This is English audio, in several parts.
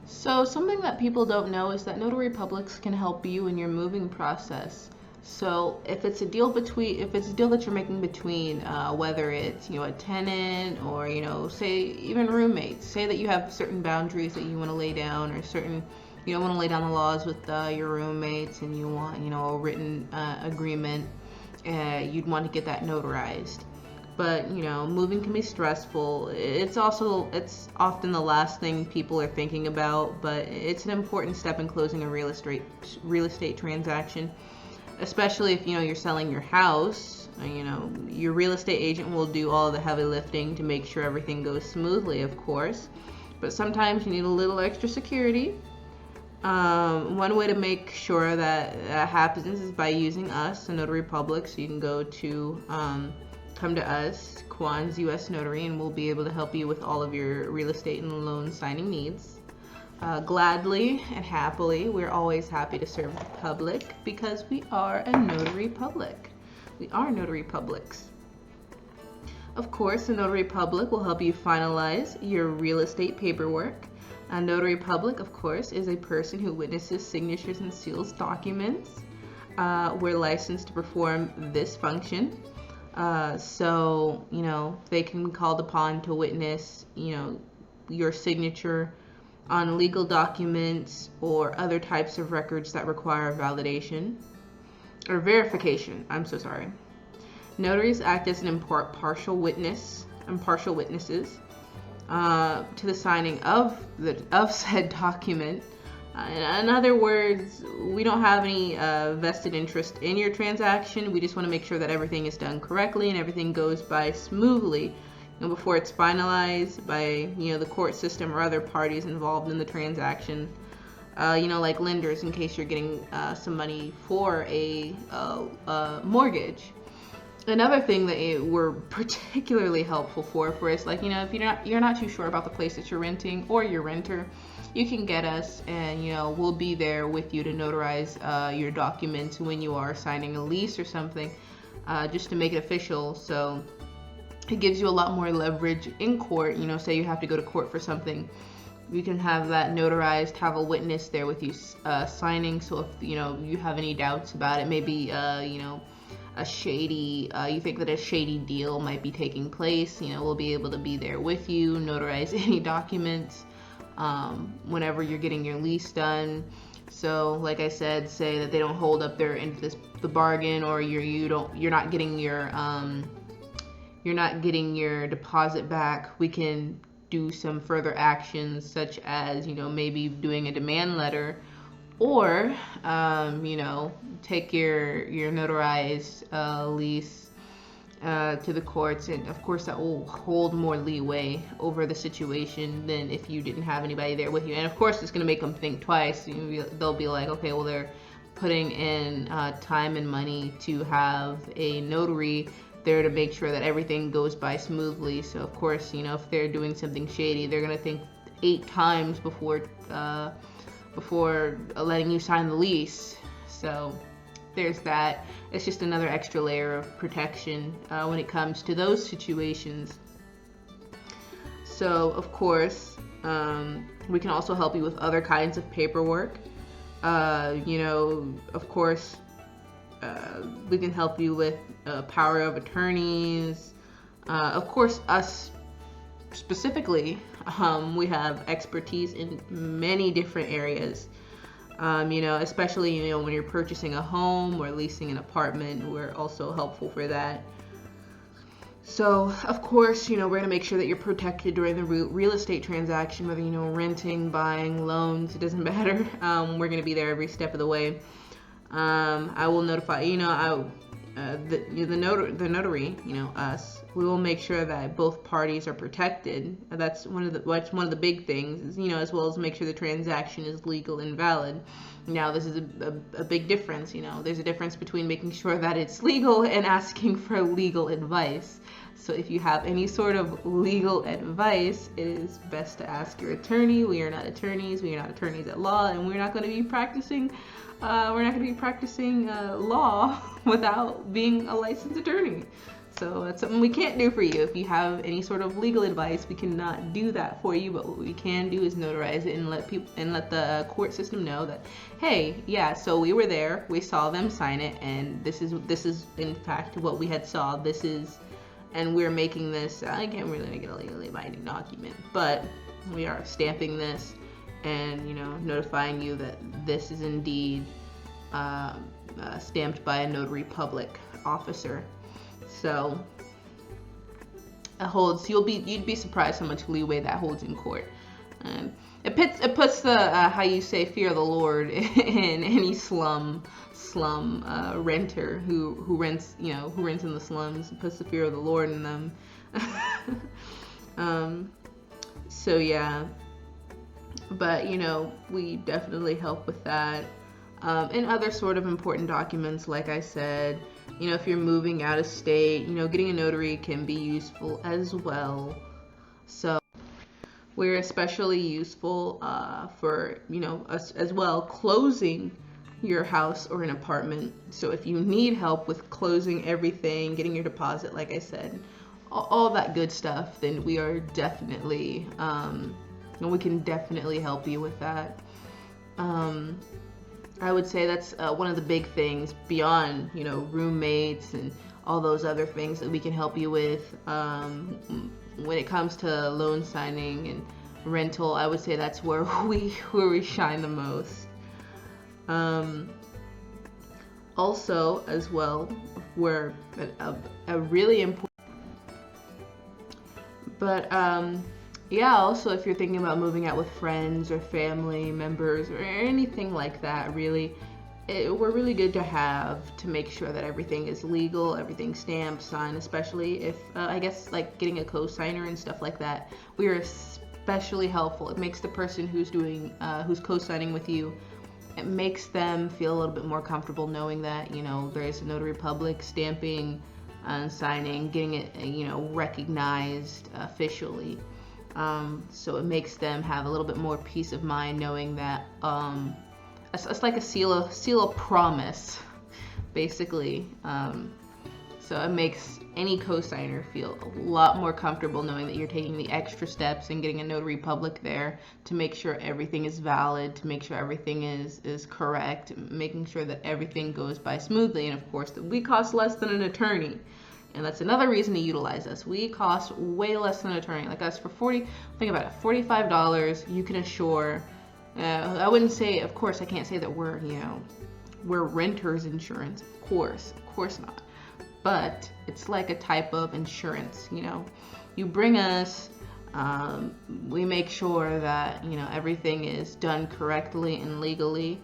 So something that people don't know is that notary publics can help you in your moving process. So if it's a deal that you're making between, whether it's a tenant or say even roommates, say that you have certain boundaries that you want to lay down, or certain you don't want to lay down the laws with your roommates, and you want a written agreement, you'd want to get that notarized. But moving can be stressful. It's often the last thing people are thinking about, but it's an important step in closing a real estate transaction, especially if you're selling your house. Your real estate agent will do all the heavy lifting to make sure everything goes smoothly, of course, but sometimes you need a little extra security. One way to make sure that happens is by using us, the Notary Public. So you can come to us, Kwan's U.S. Notary, and we'll be able to help you with all of your real estate and loan signing needs. Gladly and happily, we're always happy to serve the public because we are a notary public. We are notary publics. Of course, the notary public will help you finalize your real estate paperwork. A notary public, of course, is a person who witnesses signatures and seals documents. We're licensed to perform this function. So they can be called upon to witness, your signature on legal documents or other types of records that require validation or verification. I'm so sorry. Notaries act as an impartial witnesses to the signing of said document. In other words, we don't have any vested interest in your transaction. We just want to make sure that everything is done correctly and everything goes by smoothly before it's finalized by the court system or other parties involved in the transaction. Like lenders, in case you're getting some money for a mortgage. Another thing that we're particularly helpful for is like, if you're not too sure about the place that you're renting or your renter, you can get us, and we'll be there with you to notarize your documents when you are signing a lease or something, just to make it official. So it gives you a lot more leverage in court. Say you have to go to court for something, you can have that notarized, have a witness there with you signing. So if you have any doubts about it, maybe you think that a shady deal might be taking place, we'll be able to be there with you, notarize any documents whenever you're getting your lease done. So like I said, say that they don't hold up the bargain, or you're not getting your deposit back. We can do some further actions, such as maybe doing a demand letter, or take your notarized lease to the courts, and of course that will hold more leeway over the situation than if you didn't have anybody there with you. And of course it's going to make them think twice. They'll be like, okay, well, they're putting in time and money to have a notary there to make sure that everything goes by smoothly. So of course, if they're doing something shady, they're going to think 8 times before letting you sign the lease. So there's that. It's just another extra layer of protection when it comes to those situations. So of course, we can also help you with other kinds of paperwork. Of course, we can help you with power of attorneys. Of course, us specifically, we have expertise in many different areas. Especially, when you're purchasing a home or leasing an apartment, we're also helpful for that. So, of course, we're going to make sure that you're protected during the real estate transaction, whether, renting, buying, loans, it doesn't matter. We're going to be there every step of the way. I will notify, the notary, us. We will make sure that both parties are protected. That's one of the big things, as well as make sure the transaction is legal and valid. Now, this is a big difference. There's a difference between making sure that it's legal and asking for legal advice. So if you have any sort of legal advice, it is best to ask your attorney. We are not attorneys. We are not attorneys at law, and we're not going to be practicing law without being a licensed attorney. So that's something we can't do for you. If you have any sort of legal advice, we cannot do that for you. But what we can do is notarize it and let the court system know that, hey, yeah, so we were there, we saw them sign it, and this is in fact what we had saw. And we're making this. I can't really make it a legally binding document, but we are stamping this and notifying you that this is indeed stamped by a notary public officer. So it holds. You'd be surprised how much leeway that holds in court. It puts the how you say fear of the Lord in any slum renter who rents in the slums. It puts the fear of the Lord in them. So yeah, but we definitely help with that. And other sort of important documents, like I said, if you're moving out of state, getting a notary can be useful as well. So we're especially useful for, us as well, closing your house or an apartment. So if you need help with closing everything, getting your deposit, like I said, all that good stuff, then we are definitely, we can definitely help you with that. I would say that's one of the big things beyond, roommates and all those other things that we can help you with. When it comes to loan signing and rental, I would say that's where we shine the most. Also, as well, we're a really important. But yeah, also if you're thinking about moving out with friends or family members or anything like that, really, we're really good to have to make sure that everything is legal, everything's stamped, signed, especially if, I guess, like getting a co-signer and stuff like that. We are especially helpful. It makes the person who's co-signing with you, it makes them feel a little bit more comfortable knowing that, there's a notary public stamping and signing, getting it, recognized officially. So it makes them have a little bit more peace of mind knowing that it's like a seal of promise, basically. So it makes any co-signer feel a lot more comfortable knowing that you're taking the extra steps and getting a notary public there to make sure everything is valid, to make sure everything is correct, making sure that everything goes by smoothly. And of course, that we cost less than an attorney. And that's another reason to utilize us. We cost way less than an attorney. Like us, for think about it, $45, you can assure. I wouldn't say, of course, I can't say that we're renter's insurance. Of course not. But it's like a type of insurance. You bring us, we make sure that everything is done correctly and legally.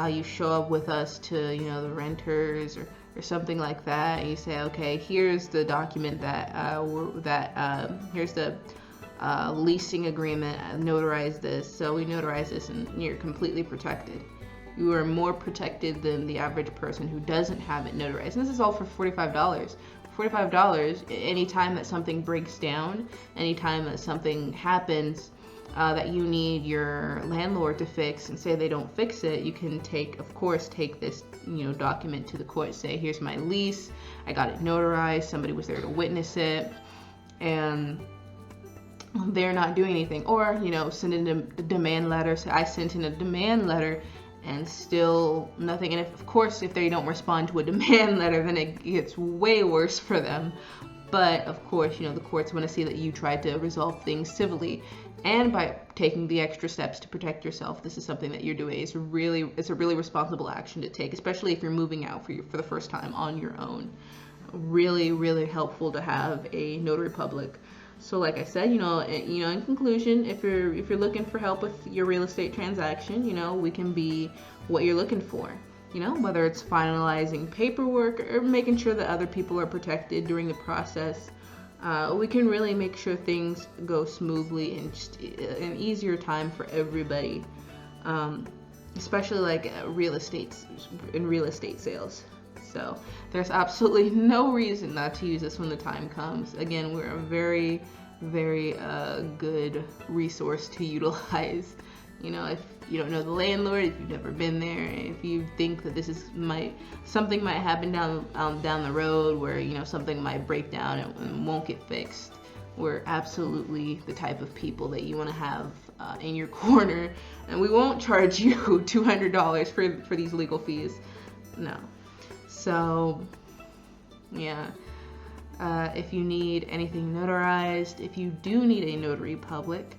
You show up with us to the renters or something like that, and you say, okay, here's the document here's the leasing agreement, notarize this. So we notarize this and you're completely protected. You are more protected than the average person who doesn't have it notarized. And this is all for $45. $45, anytime that something breaks down, anytime that something happens that you need your landlord to fix, and say they don't fix it, you can take this document to the court, say, here's my lease, I got it notarized, somebody was there to witness it, and they're not doing anything. Or send in a demand letter. So I sent in a demand letter and still nothing. And if they don't respond to a demand letter, then it gets way worse for them. But of course, the courts want to see that you tried to resolve things civilly, and by taking the extra steps to protect yourself. This is something that you're doing. It's a really responsible action to take, especially if you're moving out for the first time on your own. Really, really helpful to have a notary public. So like I said, in conclusion, if you're looking for help with your real estate transaction, we can be what you're looking for. Whether it's finalizing paperwork or making sure that other people are protected during the process, we can really make sure things go smoothly and just an easier time for everybody, especially like real estate sales. So there's absolutely no reason not to use this when the time comes. Again, we're a very, very good resource to utilize You know, if you don't know the landlord, if you've never been there, if you think that something might happen down the road where, you know, something might break down and won't get fixed, we're absolutely the type of people that you want to have in your corner, and we won't charge you $200 for these legal fees. No. So yeah. If you need anything notarized, if you do need a notary public,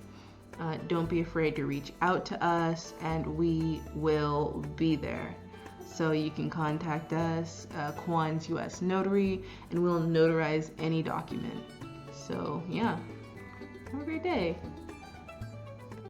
don't be afraid to reach out to us, and we will be there. So you can contact us, Kwan's US Notary, and we'll notarize any document. So yeah, have a great day.